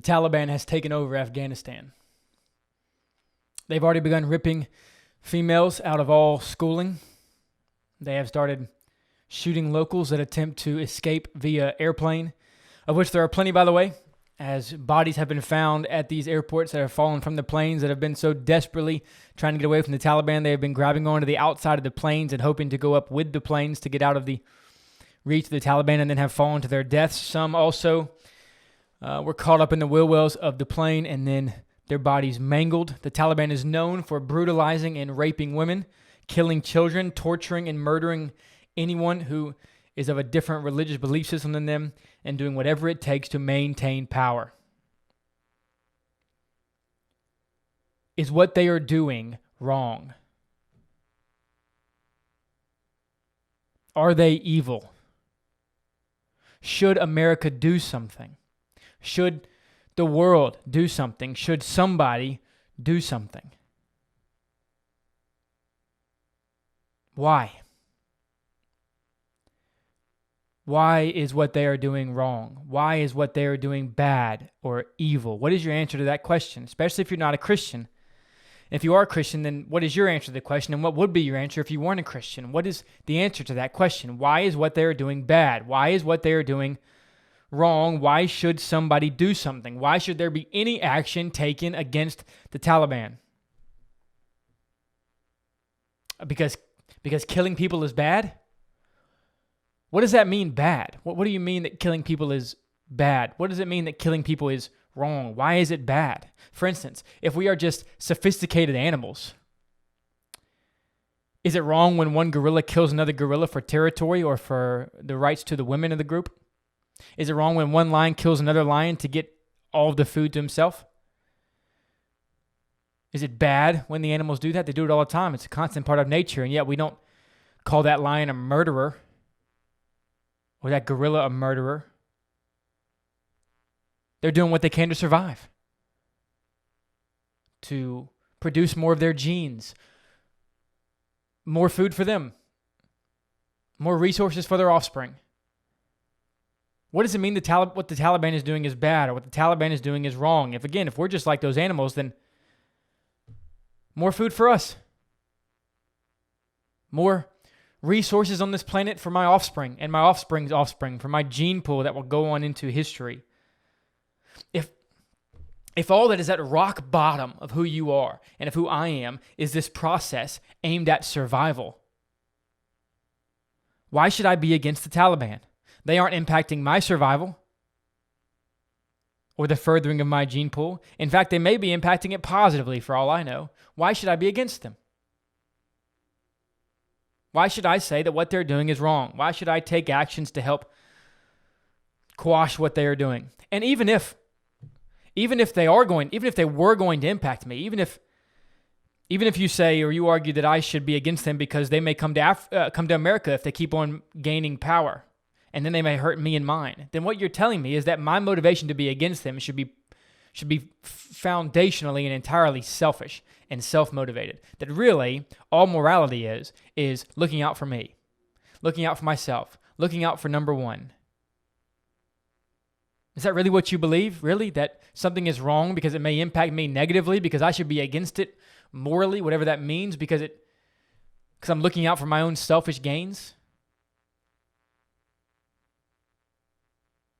Taliban has taken over Afghanistan. They've already begun ripping females out of all schooling. They have started shooting locals that attempt to escape via airplane, of which there are plenty, by the way, as bodies have been found at these airports that have fallen from the planes that have been so desperately trying to get away from the Taliban. They have been grabbing onto the outside of the planes and hoping to go up with the planes to get out of the reach of the Taliban and then have fallen to their deaths. Some also were caught up in the wheel wells of the plane and then their bodies mangled. The Taliban is known for brutalizing and raping women, killing children, torturing and murdering anyone who is of a different religious belief system than them, and doing whatever it takes to maintain power. Is what they are doing wrong? Are they evil? Should America do something? Should the world do something? Should somebody do something? Why? Why is what they are doing wrong? Why is what they are doing bad or evil? What is your answer to that question? Especially if you're not a Christian. If you are a Christian, then what is your answer to the question? And what would be your answer if you weren't a Christian? What is the answer to that question? Why is what they are doing bad? Why is what they are doing wrong? Why should somebody do something? Why should there be any action taken against the Taliban? Because killing people is bad? What does that mean, bad? What do you mean that killing people is bad? What does it mean that killing people is wrong? Why is it bad? For instance, if we are just sophisticated animals, is it wrong when one gorilla kills another gorilla for territory or for the rights to the women of the group? Is it wrong when one lion kills another lion to get all of the food to himself? Is it bad when the animals do that? They do it all the time. It's a constant part of nature, and yet we don't call that lion a murderer or that gorilla a murderer. They're doing what they can to survive, to produce more of their genes, more food for them, more resources for their offspring. What does it mean what the Taliban is doing is bad or what the Taliban is doing is wrong? If we're just like those animals, then more food for us, more resources on this planet for my offspring and my offspring's offspring, for my gene pool that will go on into history. If all that is at rock bottom of who you are and of who I am is this process aimed at survival, why should I be against the Taliban? They aren't impacting my survival or the furthering of my gene pool. In fact, they may be impacting it positively for all I know. Why should I be against them? Why should I say that what they're doing is wrong? Why should I take actions to help quash what they are doing? And even if they were going to impact me, even if you say or you argue that I should be against them because they may come to America if they keep on gaining power, and then they may hurt me and mine, then what you're telling me is that my motivation to be against them should be foundationally and entirely selfish and self-motivated. That really all morality is looking out for me, looking out for myself, looking out for number one. Is that really what you believe? Really? That something is wrong because it may impact me negatively, because I should be against it morally, whatever that means, because I'm looking out for my own selfish gains?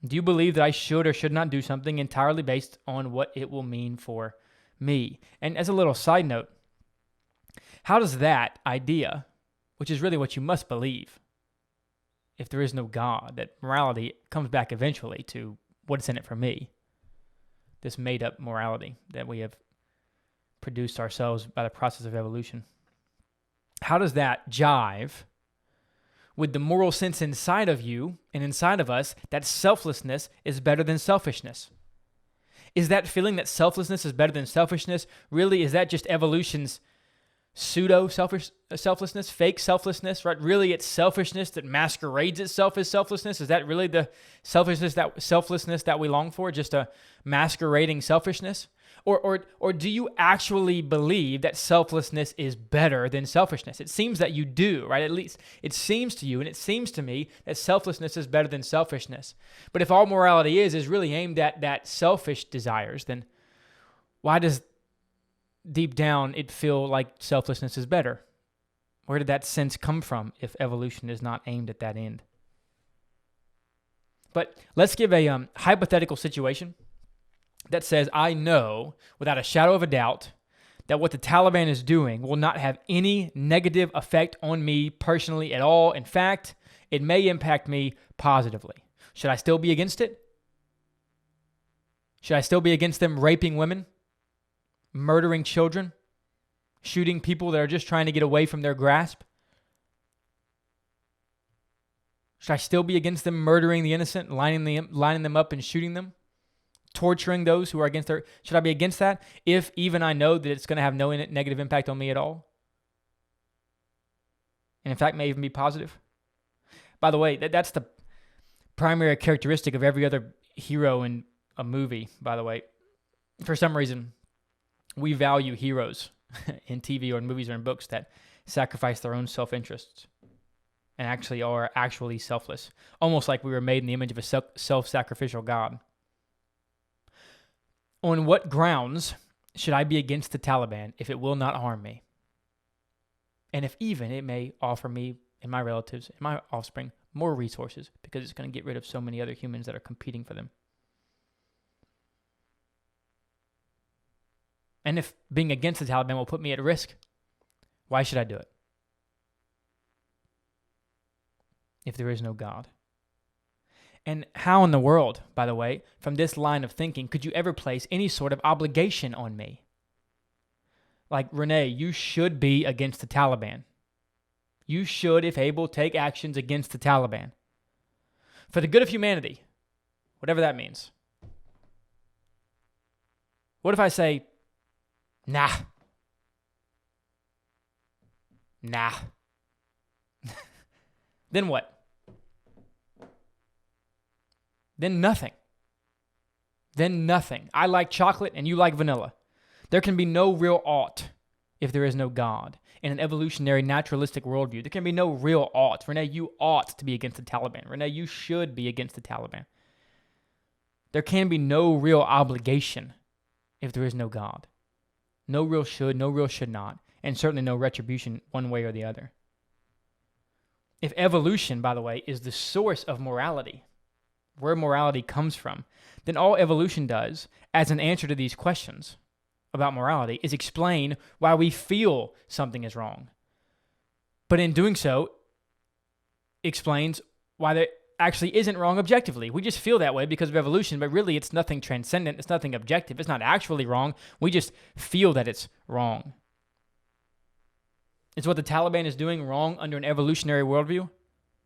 Do you believe that I should or should not do something entirely based on what it will mean for me? And as a little side note, how does that idea, which is really what you must believe if there is no God, that morality comes back eventually to what's in it for me, this made-up morality that we have produced ourselves by the process of evolution, how does that jive with the moral sense inside of you and inside of us that selflessness is better than selfishness? Is that feeling that selflessness is better than selfishness, really, is that just evolution's pseudo-selflessness, fake selflessness, right? Really, it's selfishness that masquerades itself as selflessness. Is that really the selflessness that we long for, just a masquerading selfishness? Or do you actually believe that selflessness is better than selfishness? It seems that you do, right? At least it seems to you, and it seems to me that selflessness is better than selfishness. But if all morality is really aimed at that selfish desires, then why does deep down it feel like selflessness is better? Where did that sense come from if evolution is not aimed at that end? But let's give a hypothetical situation that says, I know without a shadow of a doubt that what the Taliban is doing will not have any negative effect on me personally at all. In fact, it may impact me positively. Should I still be against it? Should I still be against them raping women, murdering children, shooting people that are just trying to get away from their grasp? Should I still be against them murdering the innocent, lining them up and shooting them? Torturing those who are against their... Should I be against that if even I know that it's going to have no negative impact on me at all? And in fact, may even be positive? By the way, that's the primary characteristic of every other hero in a movie, by the way. For some reason, we value heroes in TV or in movies or in books that sacrifice their own self-interests and actually are actually selfless. Almost like we were made in the image of a self-sacrificial God. On what grounds should I be against the Taliban if it will not harm me? And if even it may offer me and my relatives and my offspring more resources because it's going to get rid of so many other humans that are competing for them. And if being against the Taliban will put me at risk, why should I do it? If there is no God. And how in the world, by the way, from this line of thinking, could you ever place any sort of obligation on me? Like, Renee, you should be against the Taliban. You should, if able, take actions against the Taliban. For the good of humanity, whatever that means. What if I say, nah. Then what? Then nothing. I like chocolate and you like vanilla. There can be no real ought if there is no God. In an evolutionary, naturalistic worldview, there can be no real ought. Renee, you ought to be against the Taliban. Renee, you should be against the Taliban. There can be no real obligation if there is no God. No real should, no real should not, and certainly no retribution one way or the other. If evolution, by the way, is the source of morality, where morality comes from, then all evolution does, as an answer to these questions about morality, is explain why we feel something is wrong. But in doing so, explains why there actually isn't wrong objectively. We just feel that way because of evolution, but really it's nothing transcendent, it's nothing objective, it's not actually wrong, we just feel that it's wrong. Is what the Taliban is doing wrong under an evolutionary worldview?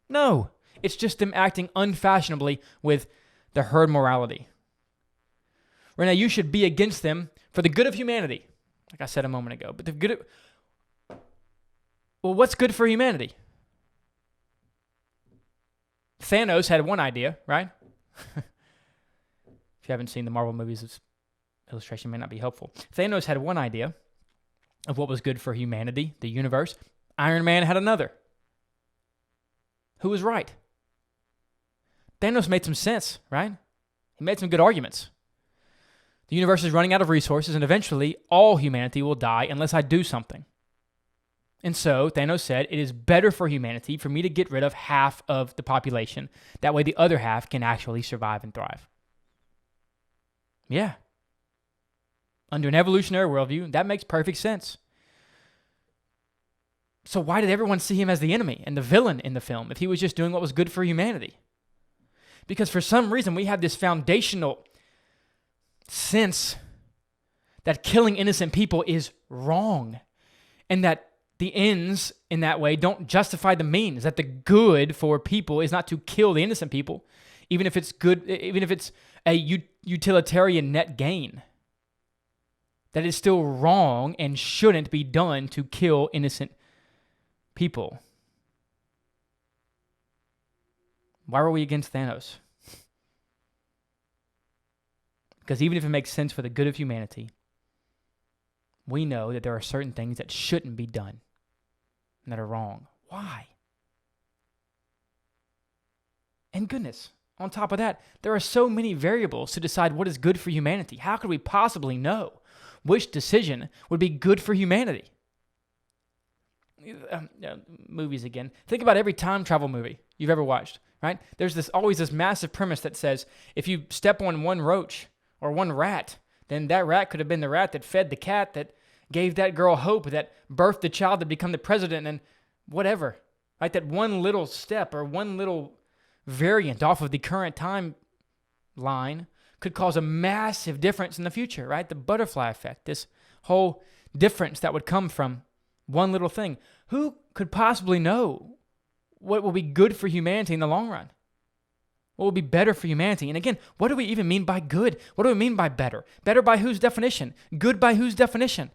No. It's just them acting unfashionably with the herd morality. Renee, you should be against them for the good of humanity, like I said a moment ago. But the good of... Well, what's good for humanity? Thanos had one idea, right? If you haven't seen the Marvel movies, this illustration may not be helpful. Thanos had one idea of what was good for humanity, the universe. Iron Man had another. Who was right? Thanos made some sense, right? He made some good arguments. The universe is running out of resources, and eventually all humanity will die unless I do something. And so Thanos said, it is better for humanity for me to get rid of half of the population. That way the other half can actually survive and thrive. Yeah. Under an evolutionary worldview, that makes perfect sense. So why did everyone see him as the enemy and the villain in the film if he was just doing what was good for humanity? Because for some reason, we have this foundational sense that killing innocent people is wrong and that the ends in that way don't justify the means, that the good for people is not to kill the innocent people, even if it's good, even if it's a utilitarian net gain. That is still wrong and shouldn't be done to kill innocent people. Why were we against Thanos? Because even if it makes sense for the good of humanity, we know that there are certain things that shouldn't be done and that are wrong. Why? And goodness, on top of that, there are so many variables to decide what is good for humanity. How could we possibly know which decision would be good for humanity? Movies again. Think about every time travel movie you've ever watched, right? There's always this massive premise that says if you step on one roach or one rat, then that rat could have been the rat that fed the cat, that gave that girl hope, that birthed the child to become the president, and whatever. Right? That one little step or one little variant off of the current timeline could cause a massive difference in the future, right? The butterfly effect, this whole difference that would come from one little thing. Who could possibly know what will be good for humanity in the long run? What will be better for humanity? And again, what do we even mean by good? What do we mean by better? Better by whose definition? Good by whose definition?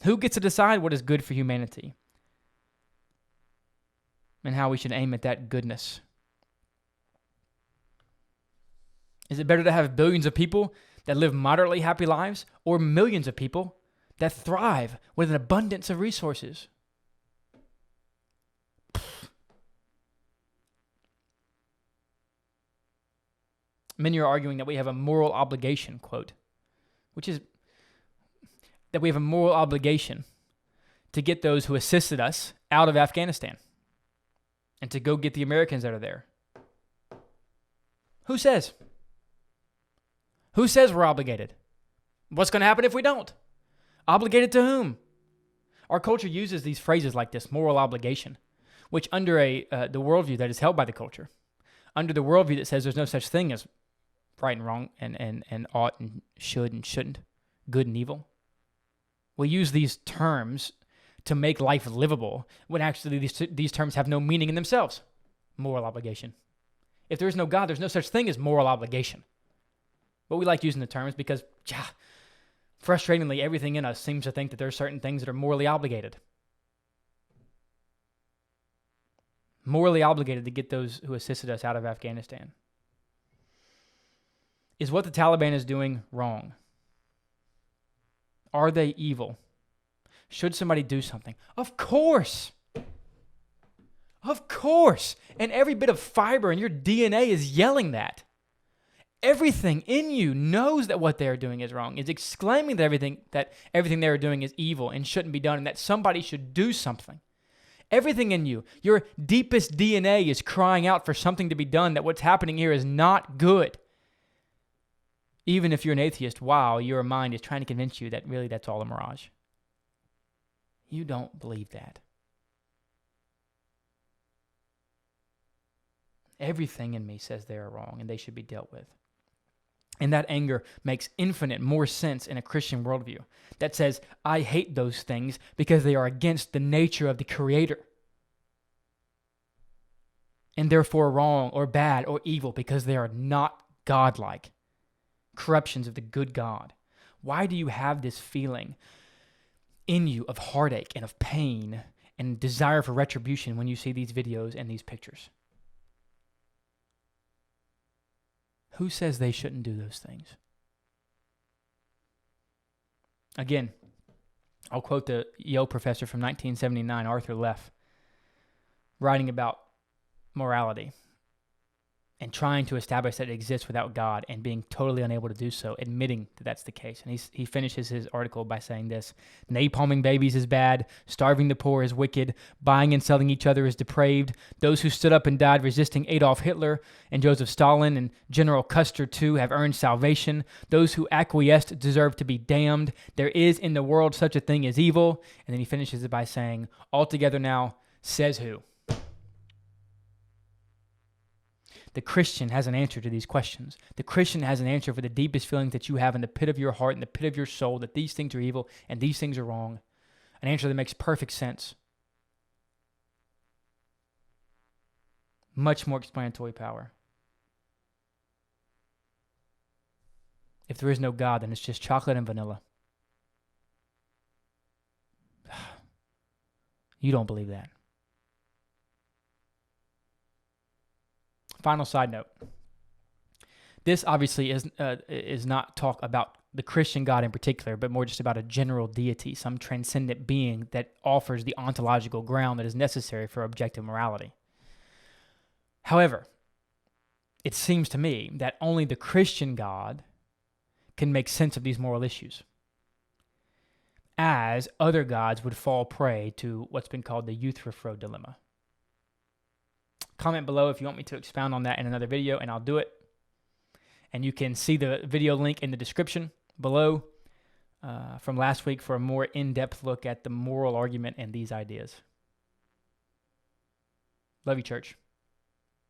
Who gets to decide what is good for humanity and how we should aim at that goodness? Is it better to have billions of people that live moderately happy lives or millions of people that thrive with an abundance of resources? Many are arguing that we have a moral obligation, quote, which is that we have a moral obligation to get those who assisted us out of Afghanistan and to go get the Americans that are there. Who says? Who says we're obligated? What's going to happen if we don't? Obligated to whom? Our culture uses these phrases like this, moral obligation, which under the worldview that is held by the culture, under the worldview that says there's no such thing as right and wrong and ought and should and shouldn't, good and evil. We use these terms to make life livable when actually these terms have no meaning in themselves. Moral obligation. If there is no God, there's no such thing as moral obligation. But we like using the terms because, frustratingly, everything in us seems to think that there are certain things that are morally obligated. Morally obligated to get those who assisted us out of Afghanistan. Is what the Taliban is doing wrong? Are they evil? Should somebody do something? Of course. Of course. And every bit of fiber in your DNA is yelling that. Everything in you knows that what they're doing is wrong, is exclaiming that everything they're doing is evil and shouldn't be done, and that somebody should do something. Everything in you, your deepest DNA is crying out for something to be done, that what's happening here is not good. Even if you're an atheist, your mind is trying to convince you that really that's all a mirage. You don't believe that. Everything in me says they are wrong and they should be dealt with. And that anger makes infinite more sense in a Christian worldview that says, I hate those things because they are against the nature of the Creator. And therefore wrong or bad or evil because they are not godlike. Corruptions of the good God. Why do you have this feeling in you of heartache and of pain and desire for retribution when you see these videos and these pictures? Who says they shouldn't do those things? Again, I'll quote the Yale professor from 1979, Arthur Leff, writing about morality and trying to establish that it exists without God and being totally unable to do so, admitting that that's the case. And he finishes his article by saying this: napalming babies is bad, starving the poor is wicked, buying and selling each other is depraved. Those who stood up and died resisting Adolf Hitler and Joseph Stalin and General Custer too have earned salvation. Those who acquiesced deserve to be damned. There is in the world such a thing as evil. And then he finishes it by saying, altogether now, says who? The Christian has an answer to these questions. The Christian has an answer for the deepest feelings that you have in the pit of your heart, in the pit of your soul, that these things are evil and these things are wrong. An answer that makes perfect sense. Much more explanatory power. If there is no God, then it's just chocolate and vanilla. You don't believe that. Final side note. This obviously is not talk about the Christian God in particular, but more just about a general deity, some transcendent being that offers the ontological ground that is necessary for objective morality. However, it seems to me that only the Christian God can make sense of these moral issues, as other gods would fall prey to what's been called the Euthyphro dilemma. Comment below if you want me to expound on that in another video, and I'll do it. And you can see the video link in the description below from last week for a more in-depth look at the moral argument and these ideas. Love you, church.